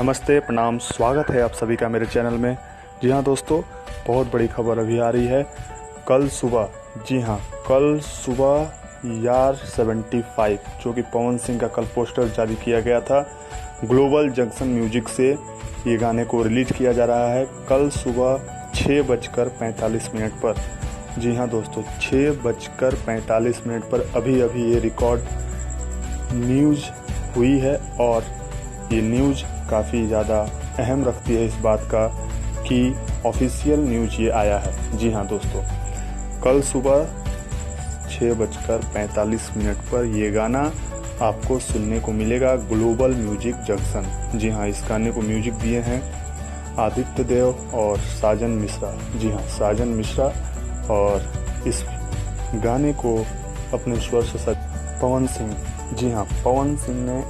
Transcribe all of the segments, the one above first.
नमस्ते, प्रणाम, स्वागत है आप सभी का मेरे चैनल में। जी हाँ दोस्तों, बहुत बड़ी खबर अभी आ रही है। कल सुबह, जी हाँ, कल सुबह यार 75 जो कि पवन सिंह का कल पोस्टर जारी किया गया था, ग्लोबल जंक्शन म्यूजिक से ये गाने को रिलीज किया जा रहा है कल सुबह 6:45 पर। जी हाँ दोस्तों, 6:45 पर अभी अभी ये रिकॉर्ड न्यूज़ हुई है और ये न्यूज़ काफ़ी ज़्यादा अहम रखती है इस बात का कि ऑफिशियल न्यूज़ ये आया है। जी हाँ दोस्तों, कल सुबह 6:45 पर ये गाना आपको सुनने को मिलेगा, ग्लोबल म्यूजिक जंक्शन। जी हाँ, इस गाने को म्यूजिक दिए हैं आदित्य देव और साजन मिश्रा। जी हाँ, साजन मिश्रा। और इस गाने को अपने स्वर से पवन सिंह, जी हाँ, पवन सिंह ने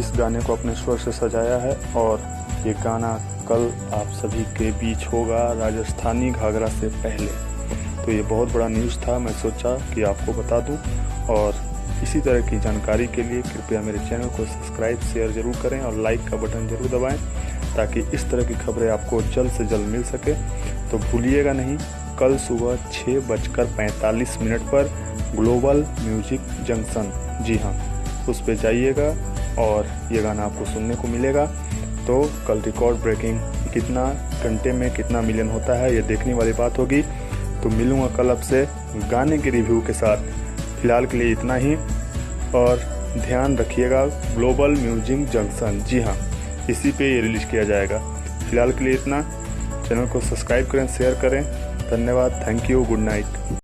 इस गाने को अपने स्वर से सजाया है और ये गाना कल आप सभी के बीच होगा राजस्थानी घाघरा से पहले। तो ये बहुत बड़ा न्यूज़ था, मैं सोचा कि आपको बता दूं। और इसी तरह की जानकारी के लिए कृपया मेरे चैनल को सब्सक्राइब शेयर जरूर करें और लाइक का बटन जरूर दबाएं ताकि इस तरह की खबरें आपको जल्द से जल्द मिल सके। तो भूलिएगा नहीं, कल सुबह 6:45 पर ग्लोबल म्यूजिक जंक्शन, जी हाँ, उस पर जाइएगा और ये गाना आपको सुनने को मिलेगा। तो कल रिकॉर्ड ब्रेकिंग कितना घंटे में कितना मिलियन होता है ये देखने वाली बात होगी। तो मिलूँगा कल आपसे गाने के रिव्यू के साथ। फिलहाल के लिए इतना ही और ध्यान रखिएगा, ग्लोबल म्यूजिक जंक्शन, जी हाँ, इसी पे ये रिलीज किया जाएगा। फिलहाल के लिए इतना। चैनल को सब्सक्राइब करें, शेयर करें। धन्यवाद, थैंक यू, गुड नाइट।